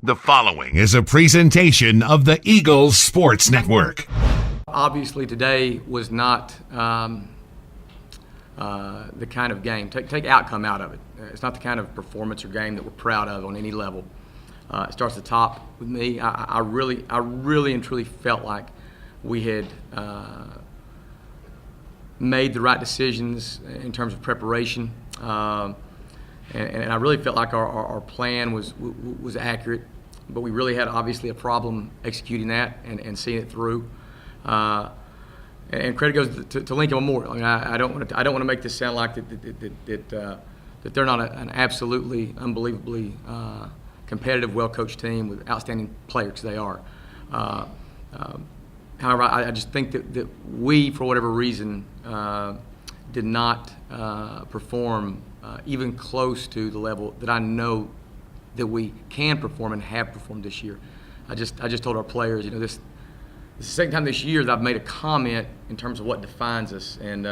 The following is a presentation of the Eagles Sports Network. Obviously, today was not the kind of game. Take outcome out of it. It's not the kind of performance or game that we're proud of on any level. It starts at the top with me. I really and truly felt like we had made the right decisions in terms of preparation, and I really felt like our plan was accurate. But we really had obviously a problem executing that and seeing it through. And credit goes to Lincoln Memorial. I mean, I don't want to make this sound like that they're not an absolutely unbelievably competitive, well-coached team with outstanding players, because they are. However, I just think that we, for whatever reason, did not perform even close to the level that I know that we can perform and have performed this year. I just told our players, this is the second time this year that I've made a comment in terms of what defines us, and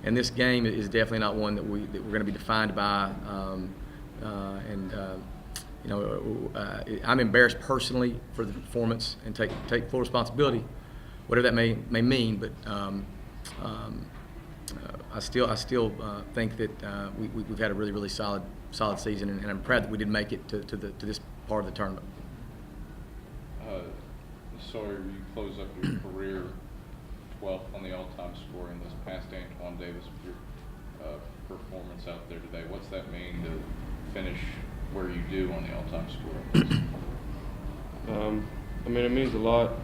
this game is definitely not one that we're going to be defined by. I'm embarrassed personally for the performance and take full responsibility, whatever that may mean. But I still think that we've had a really solid season, and I'm proud that we did make it to this part of the tournament. Sawyer, you close up your career 12th on the all-time scoring list, past Antoine Davis with your performance out there today. What's that mean to finish where you do on the all-time scoring list? It means a lot,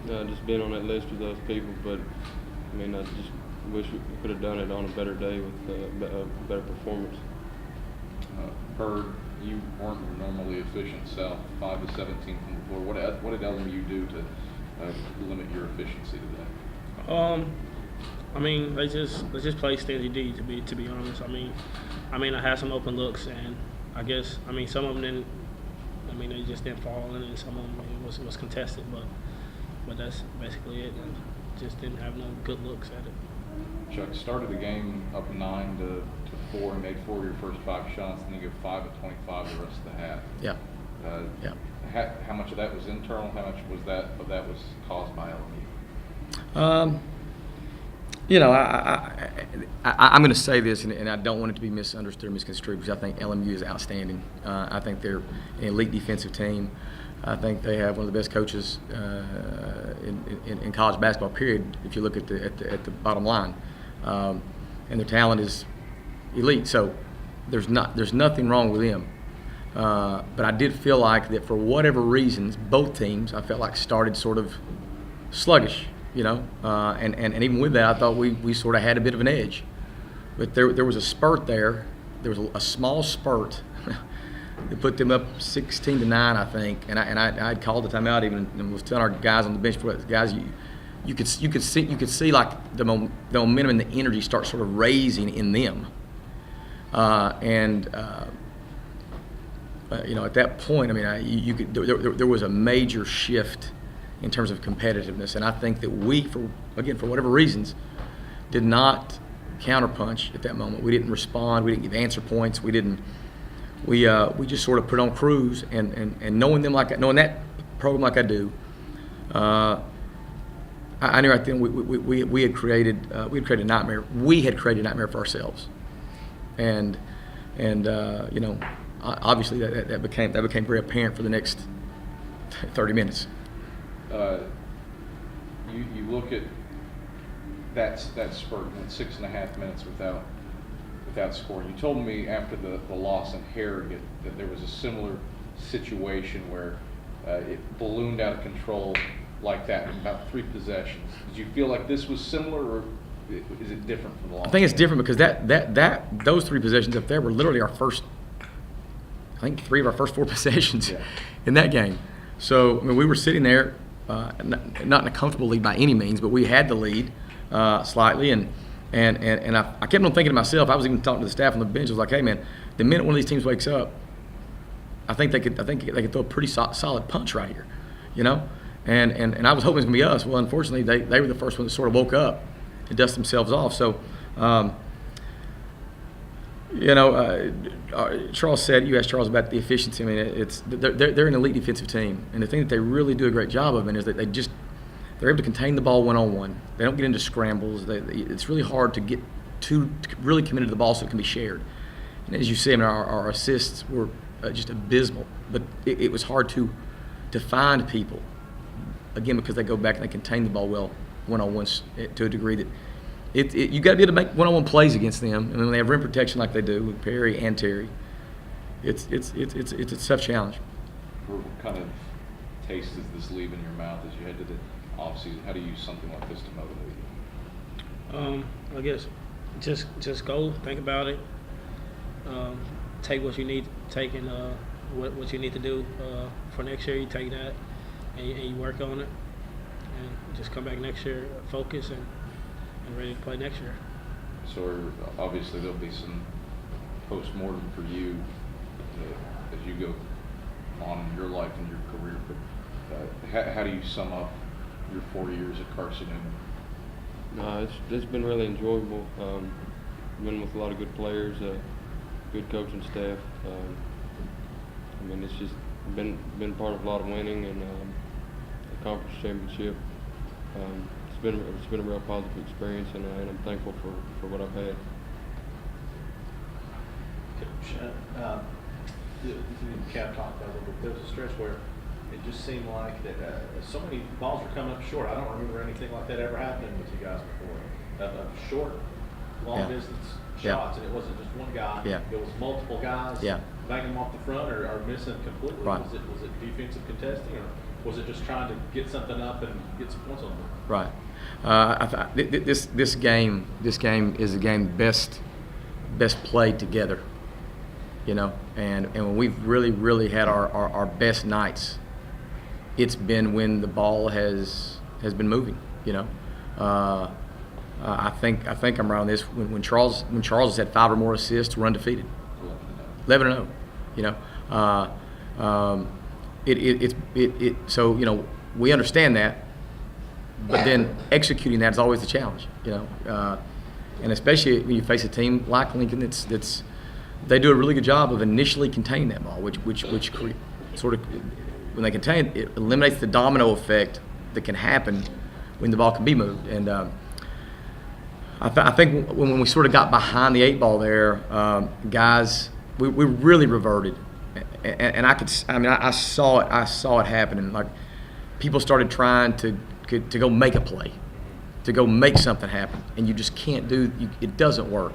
just being on that list with those people, but I just wish we could have done it on a better day with a better performance. Bird, you weren't your normally efficient self, 5 of 17 from the floor. What did LMU do to limit your efficiency today? They just play steady D, to be honest. I had some open looks, and I guess some of them didn't. They just didn't fall in, and some of them was contested, but that's basically it. And just didn't have no good looks at it. Chuck, started the game up 9 to 4 and made 4 of your first 5 shots, and then you go 5 of 25 the rest of the half. Yeah. How much of that was internal? How much was that was caused by LMU? I'm going to say this, and I don't want it to be misunderstood or misconstrued, because I think LMU is outstanding. I think they're an elite defensive team. I think they have one of the best coaches in college basketball, period, if you look at the bottom line. And their talent is elite, so there's nothing wrong with them. But I did feel like that for whatever reasons, both teams, I felt like started sort of sluggish, and even with that, I thought we sort of had a bit of an edge. But there was a spurt there. There was a small spurt that put them up 16-9, I think, and I'd called the timeout even, and was telling our guys on the bench, guys, you could see like the momentum and the energy start sort of raising in them, at that point, there was a major shift in terms of competitiveness, and I think that we, for whatever reasons, did not counterpunch at that moment. We didn't respond. We didn't give answer points. We just sort of put on cruise, and knowing that program like I do, I knew right then we had created a nightmare. We had created a nightmare for ourselves, and obviously that became very apparent for the next 30 minutes. You look at that spurt, and 6.5 minutes without scoring. You told me after the loss in Harrogate that there was a similar situation where it ballooned out of control like that in about 3 possessions. Did you feel like this was similar, or is it different from the loss? I think it's different because those 3 possessions up there were literally our first, I think 3 of our first 4 possessions in that game. So we were sitting there, not in a comfortable lead by any means, but we had the lead slightly, and I kept on thinking to myself. I was even talking to the staff on the bench. I was like, "Hey, man, the minute one of these teams wakes up, I think they could throw a pretty solid punch right here, And I was hoping it was going to be us. Well, unfortunately, they were the first one that sort of woke up and dust themselves off. So Charles said, you asked Charles about the efficiency. I mean, they're an elite defensive team, and the thing that they really do a great job of is that they're able to contain the ball one-on-one. They don't get into scrambles. It's really hard to get really committed to the ball so it can be shared. And as you see, I mean, our assists were just abysmal, but it was hard to find people, again, because they go back and they contain the ball well one-on-ones to a degree that you got to be able to make one-on-one plays against them. And when they have rim protection like they do with Perry and Terry, it's a tough challenge. What kind of taste does this leave in your mouth as you head to the offseason? How do you use something like this to motivate you? I guess just go, think about it, take what you need to take, and what you need to do for next year. You take that and you work on it, and just come back next year, focus and ready to play next year. So obviously there'll be some post-mortem for you as you go on in your life and your career. But how do you sum up your 4 years at Carson-Newman? It's been really enjoyable. Been with a lot of good players, good coaching staff. I mean, it's just been part of a lot of winning and a conference championship. It's been a real positive experience, and I'm thankful for what I've had. Coach, Cap talked about it, but there was a stretch where it just seemed like that so many balls were coming up short. I don't remember anything like that ever happening with you guys before. Of short, long distance shots, and it wasn't just one guy. Yeah. It was multiple guys banging them off the front or missing completely. Right. Was it defensive contesting, or was it just trying to get something up and get some points on them? Right. This game is a game best played together. And when we've really had our best nights, it's been when the ball has been moving. I think I'm right on this. When Charles has had 5 or more assists, we're undefeated. 11-0. So we understand that, but then executing that is always the challenge. And especially when you face a team like Lincoln, they do a really good job of initially containing that ball, which sort of, when they contain it, it eliminates the domino effect that can happen when the ball can be moved. And I think when we sort of got behind the 8 ball there, guys, we really reverted, and I saw it happening. Like, people started trying to go make a play, to go make something happen, and you just can't do. It doesn't work.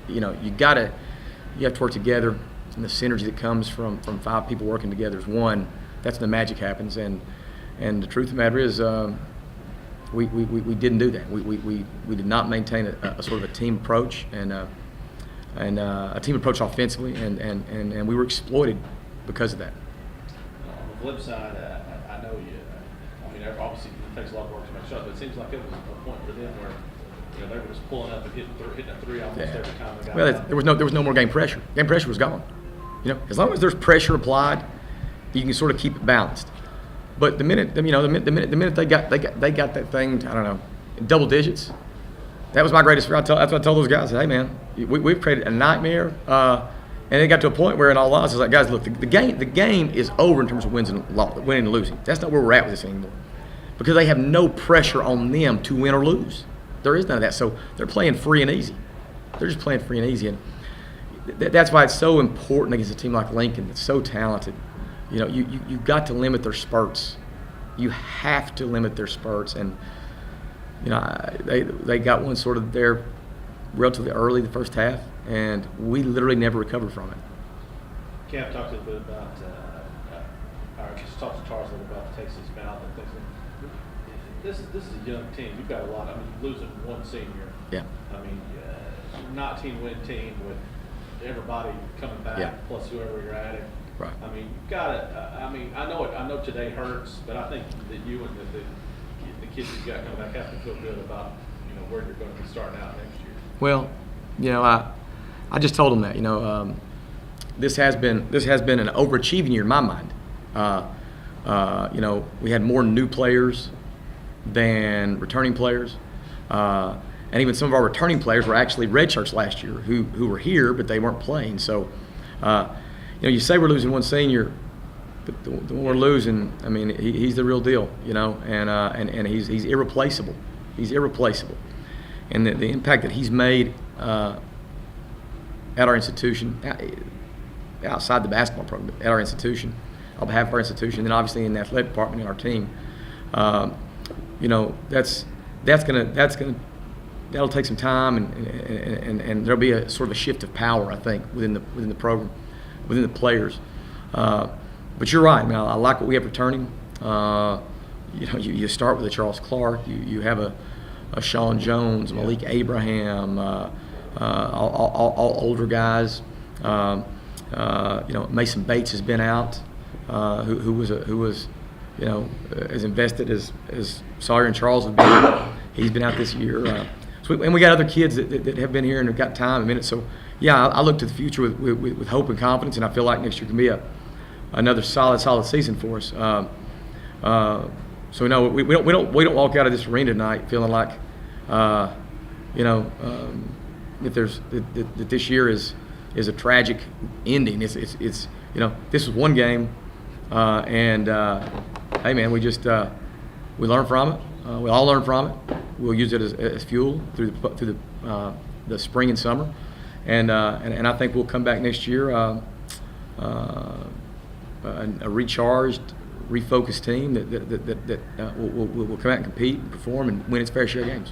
You have to work together, and the synergy that comes from 5 people working together is one. That's when the magic happens, and the truth of the matter is, we didn't do that. We did not maintain a sort of a team approach and a team approach offensively, and we were exploited because of that. On the flip side, I know you. I mean, obviously it takes a lot of work to make shots, but it seems like it was a point for them where they were just pulling up and hitting a 3 almost every time they got. Well, there was no more game pressure. Game pressure was gone. As long as there's pressure applied, you can sort of keep it balanced. But the minute they got that thing, I don't know, in double digits, that was my greatest fear. That's what I told those guys. I said, hey man, we've created a nightmare, and it got to a point where, in all honesty, I was like, guys, look, the game is over in terms of winning and losing. That's not where we're at with this anymore, because they have no pressure on them to win or lose. There is none of that. So they're playing free and easy. They're just playing free and easy, and that's why it's so important against a team like Lincoln that's so talented. You've got to limit their spurts. You have to limit their spurts, and they got one sort of there relatively early the first half, and we literally never recovered from it. Cam talked a little bit about, or just talked to Charles a little about Texas Mount and things. This is a young team. You've got a lot. I mean, losing one senior. Yeah. I mean, 19-win team with everybody coming back, plus whoever you're adding. Right. I mean, you've got to. I mean, I know today hurts, but I think that you and the kids you got coming back have to feel good about where you're going to be starting out next year. Well, I just told them that this has been an overachieving year in my mind. We had more new players than returning players, and even some of our returning players were actually redshirts last year who were here, but they weren't playing. So, you say we're losing one senior, but the one we're losing, I mean, he's the real deal, and he's irreplaceable. He's irreplaceable. And the impact that he's made at our institution, outside the basketball program, at our institution, on behalf of our institution, and then obviously in the athletic department and our team, that'll take some time, and there'll be a sort of a shift of power, I think, within the program, within the players. But you're right. I mean, I like what we have returning. You start with a Charles Clark. You have a Sean Jones, Malik Abraham, all older guys. Mason Bates has been out, who was as invested as Sawyer and Charles have been. He's been out this year. And we got other kids that have been here and have got time in a minute. So, yeah, I look to the future with hope and confidence, and I feel like next year can be another solid season for us. So no, we don't walk out of this arena tonight feeling like, that this year is a tragic ending. It's this is one game, and hey man, we learn from it. We all learn from it. We'll use it as fuel through the spring and summer, and I think we'll come back next year a recharged, refocused team that will come out and compete and perform and win its fair share of games.